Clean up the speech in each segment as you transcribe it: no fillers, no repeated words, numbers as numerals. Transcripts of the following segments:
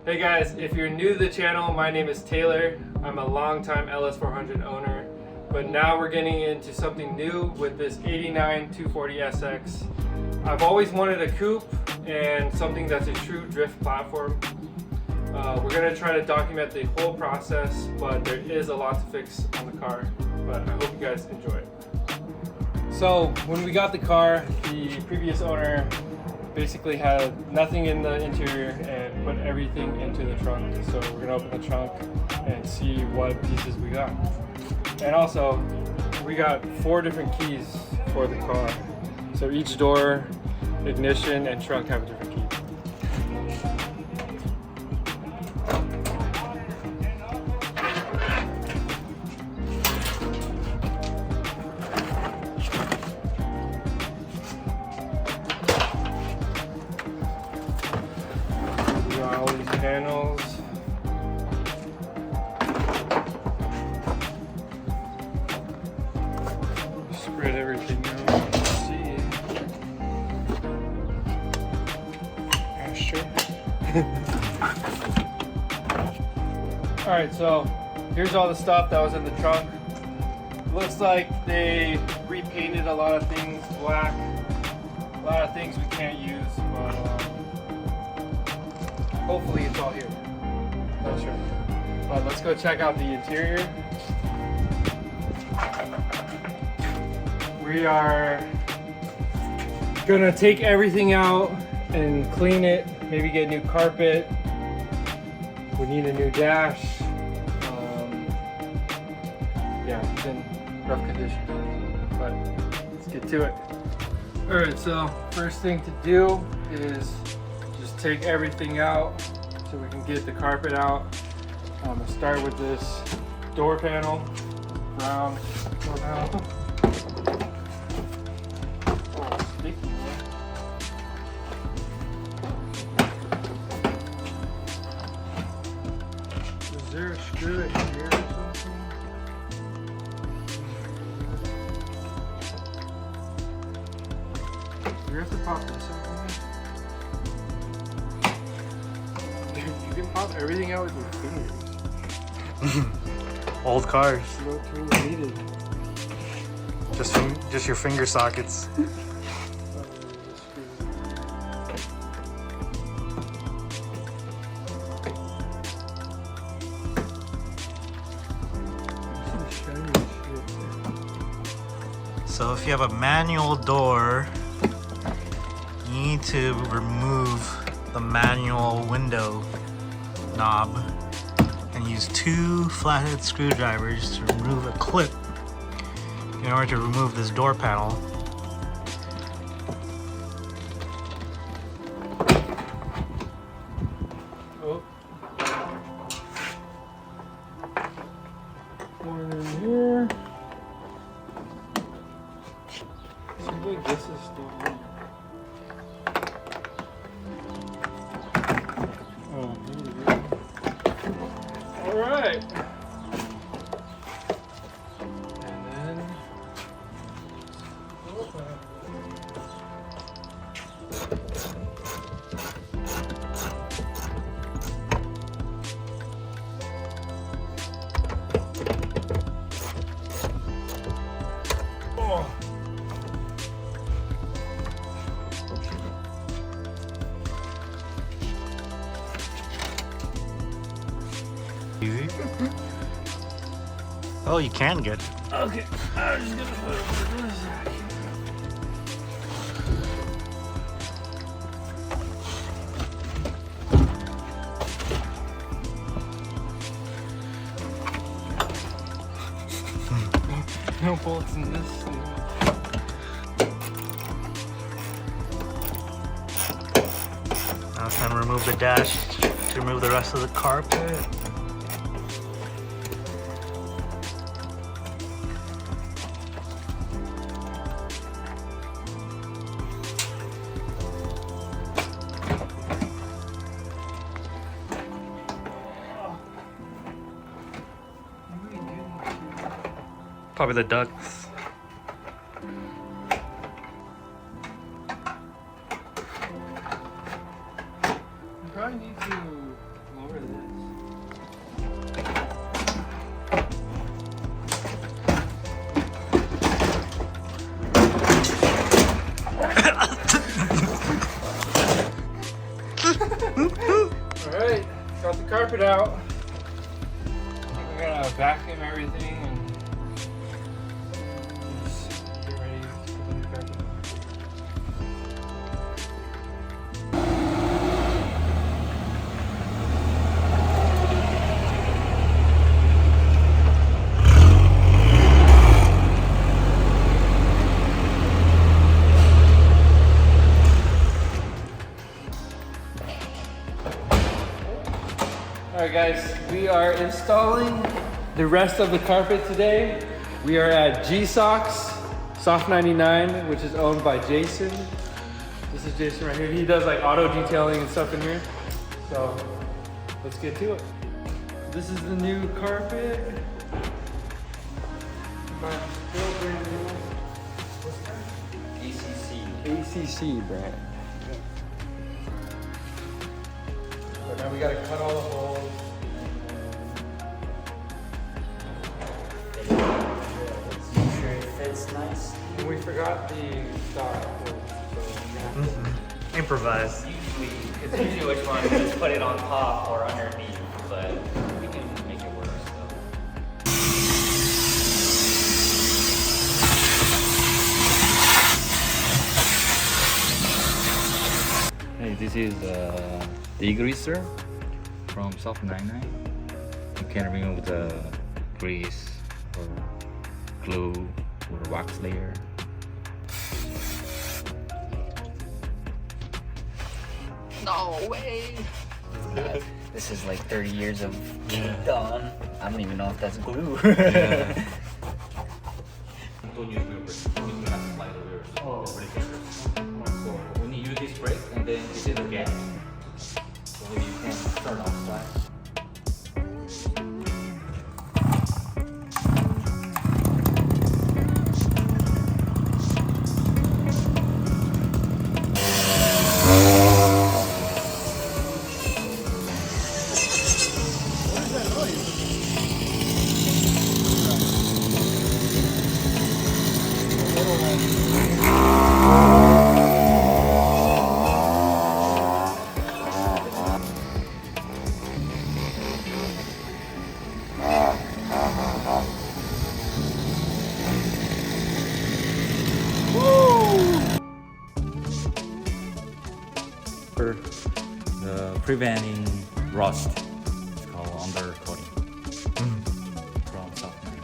Hey guys, if you're new to the channel, my name is Taylor. I'm a longtime LS400 owner, but now we're getting into something new with this 89 240SX. I've always wanted a coupe and something that's a true drift platform. We're going to try to document the whole process, but there is a lot to fix on the car, but I hope you guys enjoy it. So when we got the car, the previous owner basically had nothing in the interior and put everything into the trunk. So we're gonna open the trunk and see what pieces we got. And also, we got 4 different keys for the car. So each door, ignition, and trunk have a different key. All these panels. Spread everything out. Let's see. Sure. Alright, so here's all the stuff that was in the trunk. Looks like they repainted a lot of things black. A lot of things we can't use, but hopefully it's all here. Not sure. But let's go check out the interior. We are gonna take everything out and clean it, maybe get new carpet. We need a new dash. Yeah, it's in rough condition, but let's get to it. All right, so first thing to do is just take everything out so we can get the carpet out. I'm gonna start with this door panel, brown door panel. Oh, sticky. Is there a screw right here or something? Do we have to pop this out? You can pop everything out with your fingers. Old cars. No tools needed. Just your finger sockets. So if you have a manual door, you need to remove the manual window knob and use 2 flathead screwdrivers to remove a clip in order to remove this door panel. Oh. One in here. Seems like this is still in. Oh, here we go. All right. And then oh. Easy. Oh, you can get it. Okay, I'm just gonna put it over this. No bolts in this. Now it's time to remove the dash to remove the rest of the carpet. Probably the ducts. You probably need to lower carpet out. We're gonna vacuum everything and just get ready to put the carpet on. Alright guys, we are installing the rest of the carpet today. We are at G-Socks, Soft 99, which is owned by Jason. This is Jason right here. He does like auto detailing and stuff in here. So let's get to it. This is the new carpet. Still brand new. ACC brand. But now we gotta cut all the holes. Make sure it fits nice. And we forgot the stock holes, so we're gonna have to Improvise. It's usually which one, just put it on top or underneath, but we can make it work still. Hey, this is the degreaser from Soft 99. You can remove the grease or glue or wax layer. No way! This is like 30 years of done. I don't even know if that's glue. Don't use wheel brake. You need to have to slide the wheels. Oh. So when you use this brake, and then this is the gas. So you can turn off slide. For the preventing rust, it's called undercoating from Soft 99.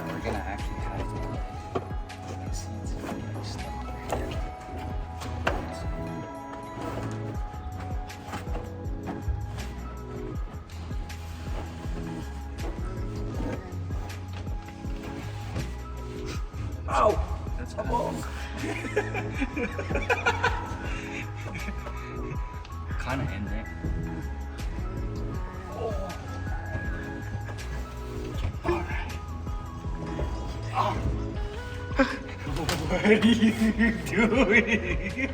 We're gonna actually have to seeds and stuff. Ow! That's kind of in there. What are you doing?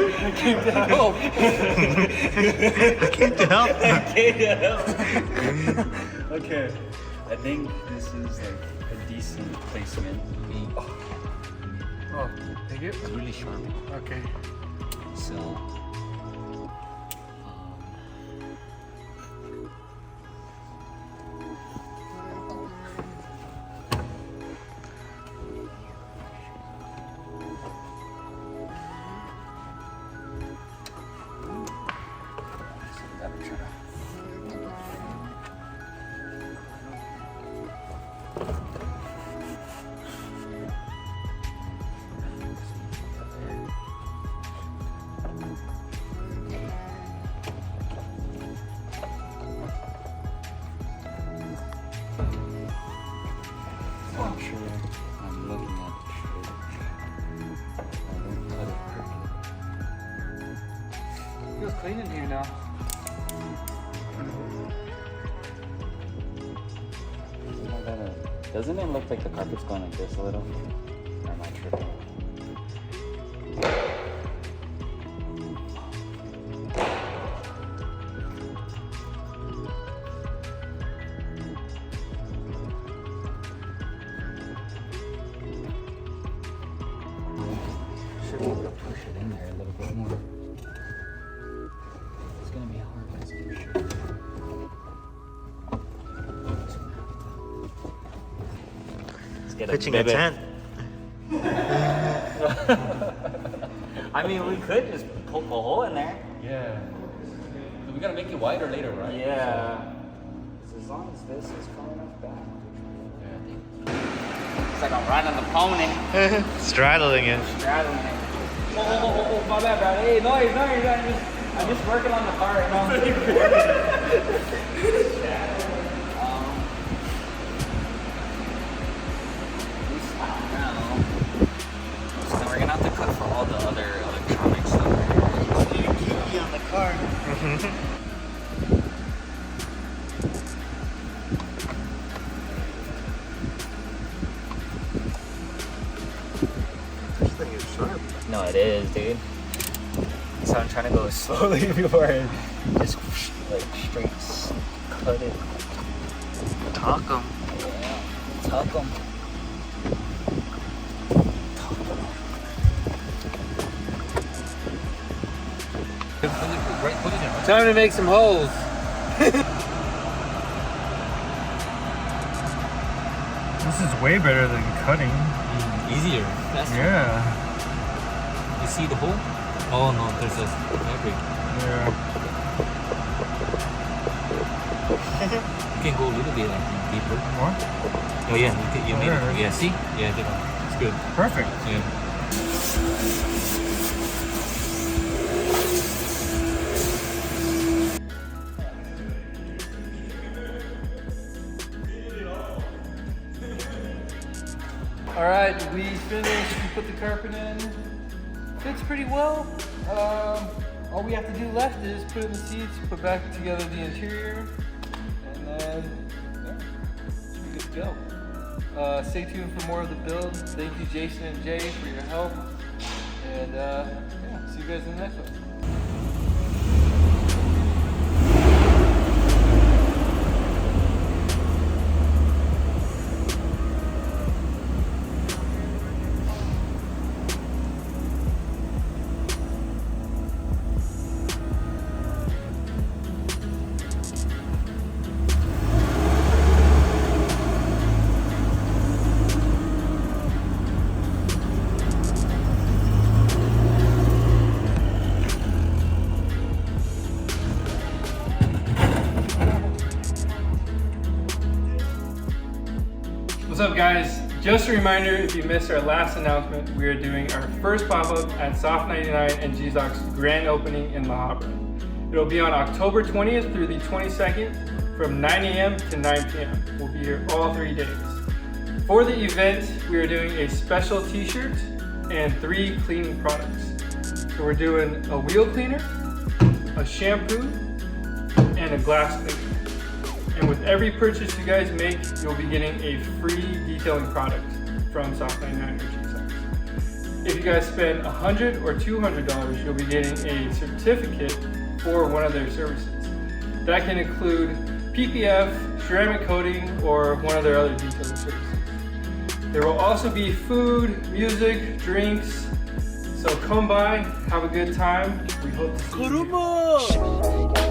I came to help. I came to help. Okay. I think this is like a decent placement. Oh, take it? It's really sharp. Okay. So. I'm sure I'm looking at the shirt. I don't cut it perfect. Feels clean in here now. Doesn't it look like the carpet's going like this a little? Or am I tripping? Should be able to push it in there a little bit more. It's gonna be hard with this shirt. Pitching a tent. I mean, we could just poke a hole in there. Yeah. But we gotta make it wider later, right? Yeah. So as long as this is far enough back. Yeah, I think. It's like I'm riding on the pony. Straddling it. Straddling it. Oh, my bad, bro. Hey, no. I'm just working on the car right now. So we're gonna have to cut for all the other electronic stuff. You need a key on the car. This thing is sharp. No, it is, dude. So I'm trying to go slowly before I just like straight cut it. Talk 'em. Yeah, tuck them. Right position, right? Time to make some holes. This is way better than cutting. Easier, faster. Yeah. You see the hole? Oh no, there's a fabric. Yeah. You can go a little bit like deeper. More? Oh yeah, you made Yeah. it. Yeah, see? Yeah, it's good. Perfect. Yeah. All right, we finished. We put the carpet in. Fits pretty well. All we have to do left is put in the seats, put back together the interior, and then yeah, we're good to go. Stay tuned for more of the build. Thank you, Jason and Jay, for your help. And yeah, see you guys in the next one. What's up, guys? Just a reminder, if you missed our last announcement, we are doing our first pop-up at Soft 99 and G-Zock's grand opening in La Habra. It'll be on October 20th through the 22nd from 9 a.m. to 9 p.m. We'll be here all 3 days. For the event, we are doing a special t-shirt and 3 cleaning products. So we're doing a wheel cleaner, a shampoo, and a glass cleaner. And with every purchase you guys make, you'll be getting a free detailing product from Soft 99 or G-Zock. If you guys spend $100 or $200, you'll be getting a certificate for one of their services. That can include PPF, ceramic coating, or one of their other detailing services. There will also be food, music, drinks. So come by, have a good time. We hope to see you. Karuma!